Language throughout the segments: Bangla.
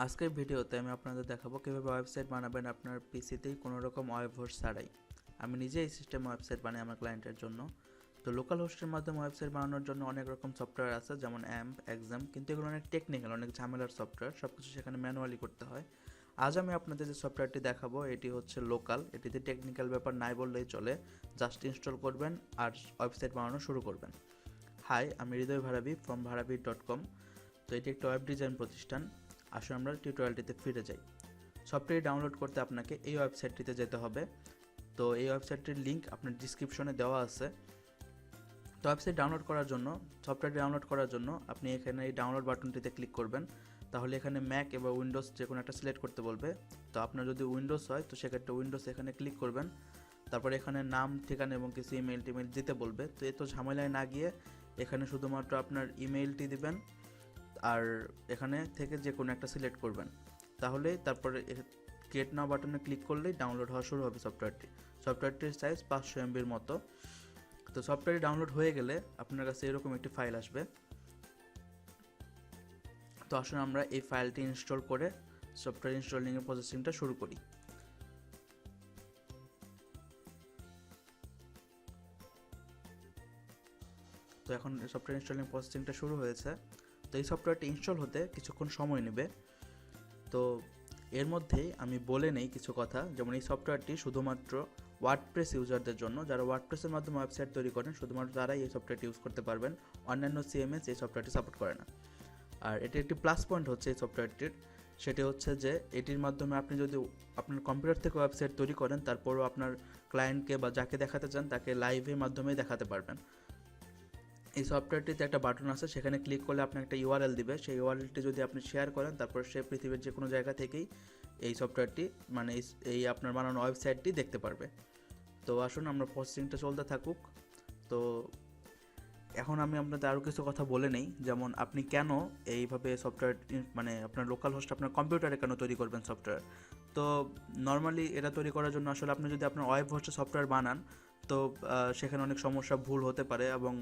আজকের ভিডিওতে আমি আপনাদের দেখাবো কিভাবে ওয়েবসাইট বানাবেন আপনার পিসিতেই কোনো রকম ওয়েব হোস্ট ছাড়াই। আমি নিজে এই সিস্টেমে ওয়েবসাইট বানাই আমার ক্লায়েন্টের জন্য। তো লোকাল হোস্টের মাধ্যমে ওয়েবসাইট বানানোর জন্য অনেক রকম সফটওয়্যার আছে, যেমন অ্যাম্প, এক্সাম, কিন্তু এগুলো অনেক টেকনিক্যাল, অনেক ঝামেলার সফটওয়্যার, সব কিছু সেখানে ম্যানুয়ালি করতে হয়। আজ আমি আপনাদের যে সফটওয়্যারটি দেখাবো এটি হচ্ছে লোকাল, এটিতে টেকনিক্যাল ব্যাপার নাই বললেই চলে। জাস্ট ইনস্টল করবেন আর ওয়েবসাইট বানানো শুরু করবেন। হাই, আমি হৃদয় ভারাবি ফ্রম ভারাবি.com। তো এটি একটা ওয়েব ডিজাইন প্রতিষ্ঠান। আসলে আমরা টিউটোরিয়ালটিতে ফিরে যাই। সফটওয়্যার ডাউনলোড করতে আপনাকে এই ওয়েবসাইটটিতে যেতে হবে। তো এই ওয়েবসাইটটির লিঙ্ক আপনার ডিসক্রিপশনে দেওয়া আছে। তো ওয়েবসাইট ডাউনলোড করার জন্য, সফটওয়্যার ডাউনলোড করার জন্য আপনি এখানে এই ডাউনলোড বাটনটিতে ক্লিক করবেন। তাহলে এখানে ম্যাক এবং উইন্ডোজ যে কোনো একটা সিলেক্ট করতে বলবে। তো আপনার যদি উইন্ডোজ হয় তো সেক্ষেত্রে উইন্ডোজ এখানে ক্লিক করবেন। তারপরে এখানে নাম, ঠিকানা এবং কিছু ইমেল টিমেল দিতে বলবে। তো এত ঝামেলায় না গিয়ে এখানে শুধুমাত্র আপনার ইমেলটি দিবেন আর এখানে থেকে যে কোনো একটা সিলেক্ট করবেন। তারপরে ক্রিয়েট নাও বাটনে ক্লিক করলেই ডাউনলোড হওয়া শুরু হবে সফটওয়্যারটির সাইজ 500 MBর মতো। তো সফটওয়্যারটি ডাউনলোড হয়ে গেলে আপনার কাছে এরকম একটি ফাইল আসবে। তো আসলে আমরা এই ফাইলটি ইনস্টল করে সফটওয়্যার ইনস্টলিংয়ের প্রসেসিংটা শুরু করি। তো এখন সফটওয়্যার ইনস্টলিং প্রসেসিংটা শুরু হয়েছে। তো এই সফটওয়্যারটি ইনস্টল হতে কিছুক্ষণ সময় নেবে। তো এর মধ্যেই আমি বলে নেই কিছু কথা, যেমন এই সফটওয়্যারটি শুধুমাত্র ওয়ার্ডপ্রেস ইউজারদের জন্য, যারা ওয়ার্ডপ্রেসের মাধ্যমে ওয়েবসাইট তৈরি করেন শুধুমাত্র তারাই এই সফটওয়্যারটি ইউজ করতে পারবেন। অন্যান্য সিএমএস এই সফটওয়্যারটি সাপোর্ট করে না। আর এটি একটি প্লাস পয়েন্ট হচ্ছে এই সফটওয়্যারটির, সেটি হচ্ছে যে এটির মাধ্যমে আপনি যদি আপনার কম্পিউটার থেকে ওয়েবসাইট তৈরি করেন তারপরও আপনার ক্লায়েন্টকে বা যাকে দেখাতে চান তাকে লাইভের মাধ্যমে দেখাতে পারবেন। এই সফটওয়্যারটিতে একটা বাটন আছে, সেখানে ক্লিক করলে আপনি একটা ইউআরএল দিবে। সেই ইউআরএলটি যদি আপনি শেয়ার করেন তারপর সে পৃথিবীর যে কোনো জায়গা থেকেই এই সফটওয়্যারটি মানে এই আপনার বানানো ওয়েবসাইটটি দেখতে পারবে। তো আসুন আমরা প্রসেসিংটা চলতে থাকুক। তো এখন আমি আপনাদের আরও কিছু কথা বলে নেই, যেমন আপনি কেন এইভাবে সফটওয়্যার মানে আপনার লোকাল হোস্ট আপনার কম্পিউটারে কেন তৈরি করবেন সফটওয়্যার। তো নর্মালি এটা তৈরি করার জন্য আসলে আপনি যদি আপনার ওয়েব হোস্টে সফটওয়্যার বানান তো সেখানে অনেক সমস্যা, ভুল হতে পারে এবং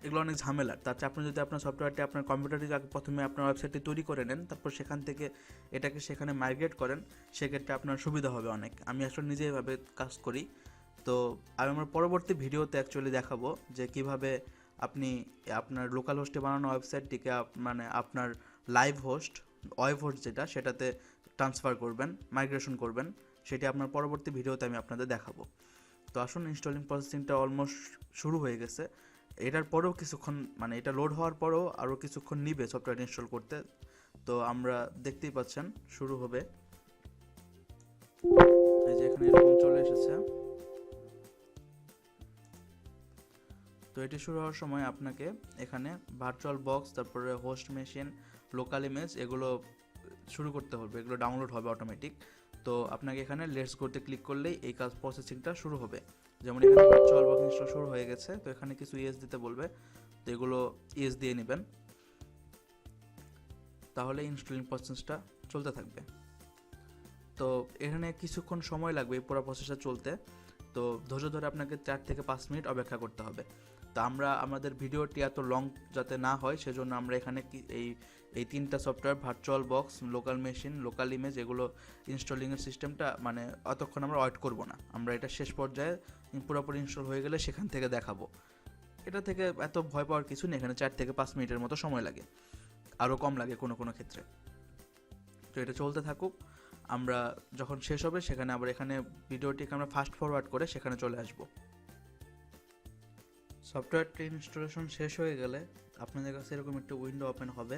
এগুলো অনেক ঝামেলার। তার চেয়ে আপনি যদি আপনার সফটওয়্যারটি আপনার কম্পিউটারে প্রথমে আপনার ওয়েবসাইটটি তৈরি করে নেন, তারপর সেখান থেকে এটাকে সেখানে মাইগ্রেট করেন, সেক্ষেত্রে আপনার সুবিধা হবে অনেক। আমি আসলে নিজে এভাবে কাজ করি। তো আমি আমার পরবর্তী ভিডিওতে অ্যাকচুয়ালি দেখাবো যে কিভাবে আপনি আপনার লোকাল হোস্টে বানানো ওয়েবসাইটটিকে মানে আপনার লাইভ হোস্ট, ওয়েব হোস্ট যেটা, সেটাতে ট্রান্সফার করবেন, মাইগ্রেশন করবেন। সেটি আপনার পরবর্তী ভিডিওতে আমি আপনাদের দেখাবো। তো আসুন, ইনস্টলিং প্রসেসিংটা অলমোস্ট শুরু হয়ে গেছে। এটার পরেও কিছুক্ষণ মানে এটা লোড হওয়ার পরেও আরও কিছুক্ষণ নিবে সফটওয়্যার ইনস্টল করতে। তো আমরা দেখতেই পাচ্ছেন শুরু হবে, এই যে এখানে এরকম চলে এসেছে। তো এটি শুরু হওয়ার সময় আপনাকে এখানে ভার্চুয়াল বক্স, তারপরে হোস্ট মেশিন, লোকাল ইমেজ এগুলো শুরু করতে হবে, এগুলো ডাউনলোড হবে অটোমেটিক। তো আপনাকে এখানে লেটস গোতে ক্লিক করলেই এই কাজ প্রসেসিংটা শুরু হবে। যেমন এখানে ভার্চুয়াল বক্স ইনস্টল শুরু হয়ে গেছে, তো এখানে কিছু ইএস দিতে বলবে, তো এগুলো ইএস দিয়ে নেবেন। তাহলে ইনস্টলিং প্রসেসটা চলতে থাকবে। তো এখানে কিছুক্ষণ সময় লাগবে এই পুরো প্রসেসটা চলতে। তো ধৈর্য ধরে আপনাকে 4 থেকে 5 মিনিট অপেক্ষা করতে হবে। তো আমরা আমাদের ভিডিওটি এত লং যাতে না হয় সেজন্য আমরা এখানে এই তিনটা software, virtual box, local machine, local image, এগুলো ইনস্টলিংয়ের সিস্টেমটা মানে অতক্ষণ আমরা ওয়েট করব না। আমরা এটা শেষ পর্যায়ে পুরোপুরি ইনস্টল হয়ে গেলে সেখান থেকে দেখাবো। এটা থেকে এত ভয় পাওয়ার কিছু নেই, এখানে 4 থেকে 5 মিনিটের মতো সময় লাগে, আরও কম লাগে কোনো কোনো ক্ষেত্রে। তো এটা চলতে থাকুক, আমরা যখন শেষ হবে সেখানে আবার এখানে ভিডিওটিকে আমরা ফাস্ট ফরওয়ার্ড করে সেখানে চলে আসব। সফটওয়্যারটি ইনস্টলেশন শেষ হয়ে গেলে আপনাদের কাছে এরকম একটা উইন্ডো ওপেন হবে।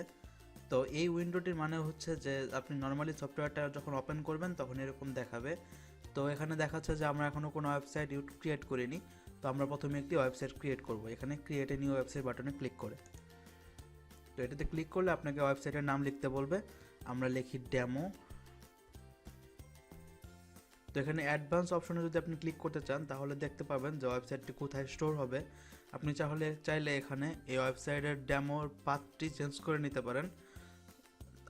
তো এই উইন্ডোটির মানে হচ্ছে যে আপনি নর্মালি সফটওয়্যারটা যখন ওপেন করবেন তখন এরকম দেখাবে। তো এখানে দেখাচ্ছে যে আমরা এখনও কোনো ওয়েবসাইট ক্রিয়েট করিনি। তো আমরা প্রথমে একটি ওয়েবসাইট ক্রিয়েট করব, এখানে ক্রিয়েট এ নিউ ওয়েবসাইট বাটনে ক্লিক করে। তো এটাতে ক্লিক করলে আপনাকে ওয়েবসাইটের নাম লিখতে বলবে, আমরা লিখি ডেমো। তো এখানে অ্যাডভান্স অপশনে যদি আপনি ক্লিক করতে চান তাহলে দেখতে পাবেন যে ওয়েবসাইটটি কোথায় স্টোর হবে। আপনি চাইলে এখানে এই ওয়েবসাইটের ডেমোর পাথটি চেঞ্জ করে নিতে পারেন।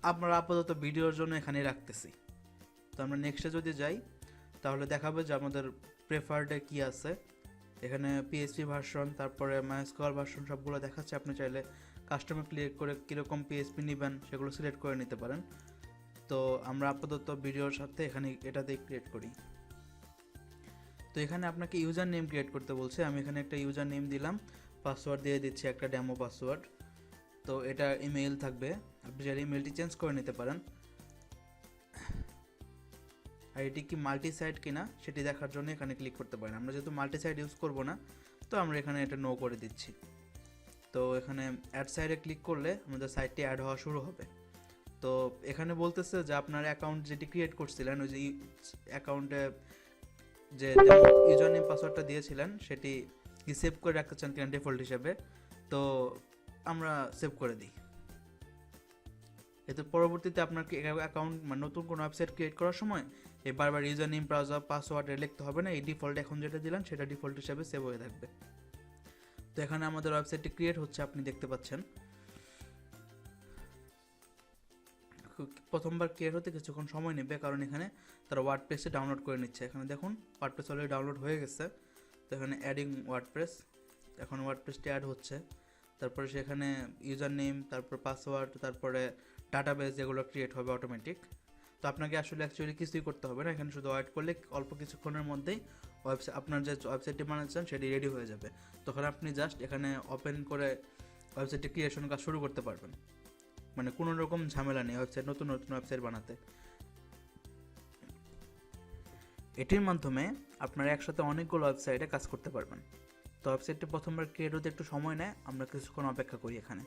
আমরা আপাতত ভিডিওর জন্য এখানেই রাখতেছি। তো আমরা নেক্সটে যদি যাই তাহলে দেখাবে যে আমাদের প্রেফার্ডে কি আছে। এখানে পিএইচপি ভার্সন, তারপরে মাইস্কুয়েল ভার্সন সবগুলো দেখাচ্ছে। আপনি চাইলে কাস্টমে ক্লিক করে কীরকম পিএইচপি নেবেন সেগুলো সিলেক্ট করে নিতে পারেন। তো আমরা আপাতত ভিডিওর সাথে এখানে এটাতেই ক্রিয়েট করি। তো এখানে আপনাকে ইউজার নেম ক্রিয়েট করতে বলছে, আমি এখানে একটা ইউজার নেম দিলাম, পাসওয়ার্ড দিয়ে দিচ্ছি একটা ডেমো পাসওয়ার্ড। তো এটা ইমেইল থাকবে, আপনি চাইলে ইমেলটি চেঞ্জ করে নিতে পারেন। আর এটি কি মাল্টি সাইট কিনা সেটি দেখার জন্য এখানে ক্লিক করতে পারেন। আমরা যেহেতু মাল্টি সাইট ইউজ করব না, তো আমরা এখানে এটা নো করে দিচ্ছি। তো এখানে অ্যাড সাইডে ক্লিক করলে আমাদের সাইটটি অ্যাড হওয়া শুরু হবে। তো এখানে বলতেছে যে আপনার অ্যাকাউন্ট যেটি ক্রিয়েট করছিলেন, ওই যে অ্যাকাউন্টে যে ইউজার নেম পাসওয়ার্ডটা দিয়েছিলেন সেটি কি সেভ করে রাখতে চান কিনা ডিফল্ট হিসেবে। তো আমরা সেভ করে দিই। এতে পরবর্তীতে আপনার অ্যাকাউন্ট মানে নতুন কোনো ওয়েবসাইট ক্রিয়েট করার সময় বারবার ইউজার নেম পাসওয়ার্ড লিখতে হবে না, এই ডিফল্ট এখন যেটা দিলেন সেটা ডিফল্ট হিসেবে সেভ হয়ে থাকবে। তো এখানে আমাদের ওয়েবসাইটটি ক্রিয়েট হচ্ছে, আপনি দেখতে পাচ্ছেন। প্রথমবার ক্রিয়েট হতে কিছুক্ষণ সময় নেবে, কারণ এখানে তারা ওয়ার্ডপ্রেসে ডাউনলোড করে নিচ্ছে। এখানে দেখুন ওয়ার্ডপ্রেস অলরেডি ডাউনলোড হয়ে গেছে। তো এখানে অ্যাডিং ওয়ার্ডপ্রেস, এখন ওয়ার্ডপ্রেসটি অ্যাড হচ্ছে। তারপরে সেখানে ইউজার নেম, তারপর পাসওয়ার্ড, তারপরে ডাটাবেস যেগুলো ক্রিয়েট হবে অটোমেটিক। তো আপনাকে আসলে অ্যাকচুয়ালি কিছুই করতে হবে না, এখানে শুধু ওয়েট করলে অল্প কিছুক্ষণের মধ্যেই আপনার যে ওয়েবসাইটটি বানাচ্ছেন সেটি রেডি হয়ে যাবে। তখন আপনি জাস্ট এখানে ওপেন করে ওয়েবসাইটটি ক্রিয়েশন কাজ শুরু করতে পারবেন। মানে কোনো রকম ঝামেলা নেই নতুন ওয়েবসাইট বানাতে। এটির মাধ্যমে আপনারা একসাথে অনেকগুলো ওয়েবসাইটে কাজ করতে পারবেন। তো ওয়েবসাইটটি প্রথমবার ক্রিয়েট হতে একটু সময় নেয়, আমরা কিছুক্ষণ অপেক্ষা করি এখানে।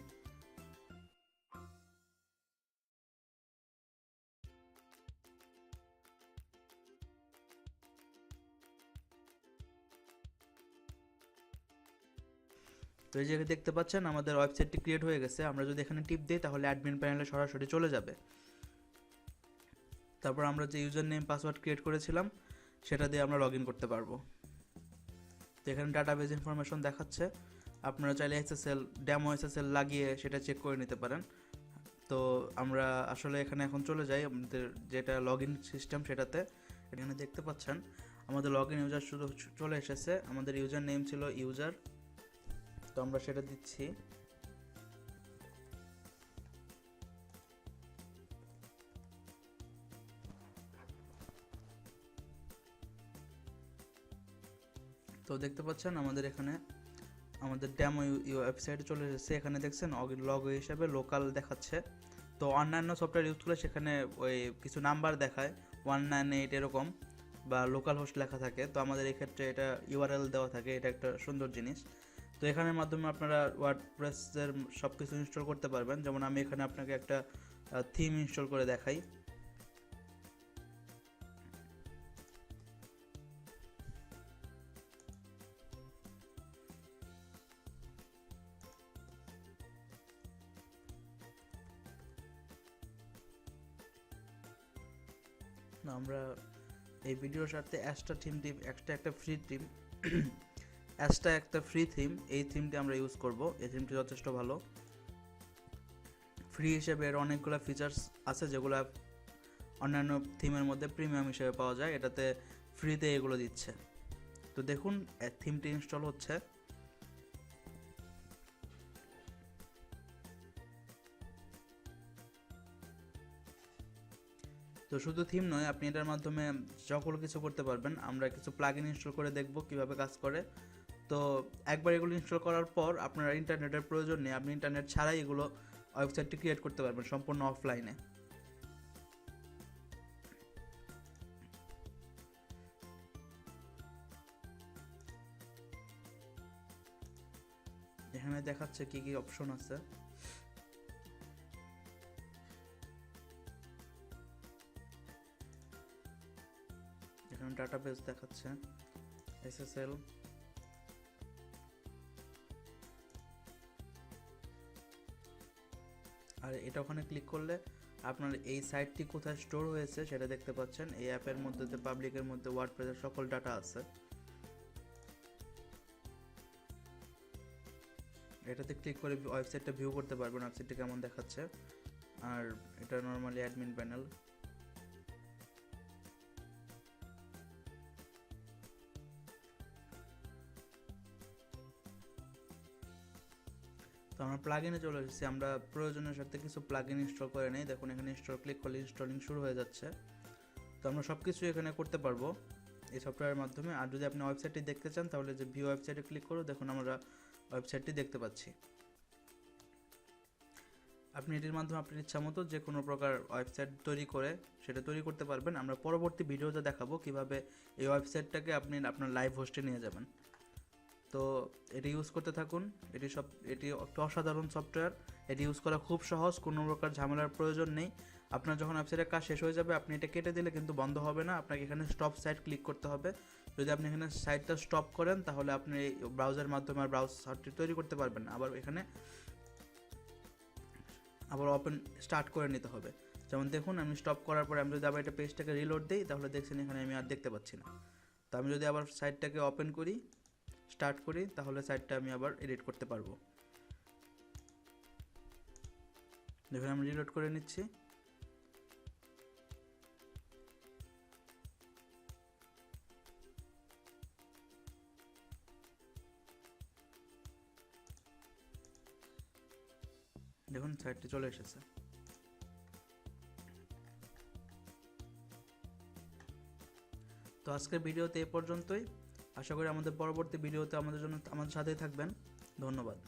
তো এই জায়গায় দেখতে পাচ্ছেন আমাদের ওয়েবসাইটটি ক্রিয়েট হয়ে গেছে। আমরা যদি এখানে টিপ দিই তাহলে অ্যাডমিন প্যানেলে সরাসরি চলে যাবে। তারপর আমরা যে ইউজার নেম পাসওয়ার্ড ক্রিয়েট করেছিলাম সেটা দিয়ে আমরা লগ ইন করতে পারবো। তো এখানে ডাটাবেস ইনফরমেশন দেখাচ্ছে, আপনারা চাইলে ডেমো এসএসএল লাগিয়ে সেটা চেক করে নিতে পারেন। তো আমরা আসলে এখানে এখন চলে যাই আমাদের যেটা লগ ইন সিস্টেম সেটাতে। এখানে দেখতে পাচ্ছেন আমাদের লগ ইন ইউজার শুধু চলে এসেছে। আমাদের ইউজার নেম ছিল ইউজার, তো আমরা সেটা দিচ্ছি। তো দেখতে পাচ্ছেন আমাদের এখানে আমাদের ডেমো ওয়েবসাইটে চলে এসেছে। এখানে দেখছেন লগ হিসেবে লোকাল দেখাচ্ছে। তো অন্যান্য সফটওয়্যার ইউজ করলে সেখানে ওই কিছু নাম্বার দেখায় 198 এরকম, বা লোকাল হোস্ট লেখা থাকে। তো আমাদের এই ক্ষেত্রে এটা ইউআরএল দেওয়া থাকে, এটা একটা সুন্দর জিনিস। তো এখানের মাধ্যমে আপনারা ওয়ার্ডপ্রেসের সব কিছু ইনস্টল করতে পারবেন। যেমন আমি এখানে আপনাকে একটা থিম ইনস্টল করে দেখাই। আমরা এই ভিডিওর সাথে একটা ফ্রি থিম একটা ফ্রি থিম, এই থিমটি আমরা ইউজ করব। এই থিমটি যথেষ্ট ভালো। ফ্রি হিসেবে এর অনেকগুলো ফিচার্স আছে যেগুলো অন্যান্য থিমের মধ্যে প্রিমিয়াম হিসেবে পাওয়া যায়, এটাতে ফ্রিতে এগুলো দিচ্ছে। তো দেখুন থিমটি ইনস্টল হচ্ছে। তো শুধু থিম নয়, আপনি এটার মাধ্যমে সকল কিছু করতে পারবেন। আমরা কিছু প্লাগইন ইনস্টল করে দেখব কিভাবে কাজ করে। তো একবার এগুলো ইনস্টল করার পর আপনার ইন্টারনেটের প্রয়োজন নেই, আপনি ইন্টারনেট ছাড়াই এগুলো ওয়েবসাইটটি ক্রিয়েট করতে পারবেন সম্পূর্ণ অফলাইনে। এখানে দেখাচ্ছে কি কি অপশন আছে। এখানে ডাটাবেস দেখাচ্ছে, এসএসএল, আর এটা ওখানে ক্লিক করলে আপনার এই সাইটটি কোথায় স্টোর হয়েছে সেটা দেখতে পাচ্ছেন। এই অ্যাপের মধ্যে পাবলিকের মধ্যে ওয়ার্ডপ্রেসের সকল ডাটা আছে। এটাতে ক্লিক করে ওয়েবসাইটটা ভিউ করতে পারবেন, ওয়েবসাইটটা কেমন দেখাচ্ছে। আর এটা নর্মালি অ্যাডমিন প্যানেল। তো আমরা প্লাগইনে চলে এসেছি। আমরা প্রয়োজনের সাথে কিছু প্লাগইন ইনস্টল করে নেই। দেখুন এখানে ইনস্টল ক্লিক করলে ইনস্টলিং শুরু হয়ে যাচ্ছে। তো আমরা সব কিছু এখানে করতে পারবো এই সফটওয়্যারের মাধ্যমে। আর যদি আপনি ওয়েবসাইটটি দেখতে চান তাহলে যে ভিউ ওয়েবসাইটে ক্লিক করো, দেখুন আমরা ওয়েবসাইটটি দেখতে পাচ্ছি। আপনি এটির মাধ্যমে আপনার ইচ্ছা মতো যে কোনো প্রকার ওয়েবসাইট তৈরি করে সেটা তৈরি করতে পারবেন। আমরা পরবর্তী ভিডিওতে দেখাবো কিভাবে এই ওয়েবসাইটটাকে আপনি আপনার লাইভ হোস্টে নিয়ে যাবেন। তো এটি ইউজ করতে থাকুন। এটি একটা অসাধারণ সফটওয়্যার। এটি ইউজ করা খুব সহজ, কোনো প্রকার ঝামেলার প্রয়োজন নেই। আপনার যখন ওয়েবসাইটের কাজ শেষ হয়ে যাবে আপনি এটা কেটে দিলে কিন্তু বন্ধ হবে না, আপনাকে এখানে স্টপ সাইট ক্লিক করতে হবে। যদি আপনি এখানে সাইটটা স্টপ করেন তাহলে আপনি এই ব্রাউজারের মাধ্যমে আর ব্রাউজারটি তৈরি করতে পারবেন না। আবার এখানে ওপেন স্টার্ট করে নিতে হবে। যেমন দেখুন আমি স্টপ করার পরে আমি যদি আবার এটা পেজটাকে রিলোড দিই তাহলে দেখছেন এখানে আমি আর দেখতে পাচ্ছি না। তো আমি যদি আবার সাইটটাকে ওপেন করি, স্টার্ট করি, তাহলে সাইটটা আমি আবার এডিট করতে পারবো। দেখুন আমি রিলোড করে নিচ্ছি। দেখুন সাইটটি চলে এসেছে। তো আজকের ভিডিওতে এই পর্যন্তই। আশা করি আমাদের পরবর্তী ভিডিওতে আমাদের সাথেই থাকবেন। ধন্যবাদ।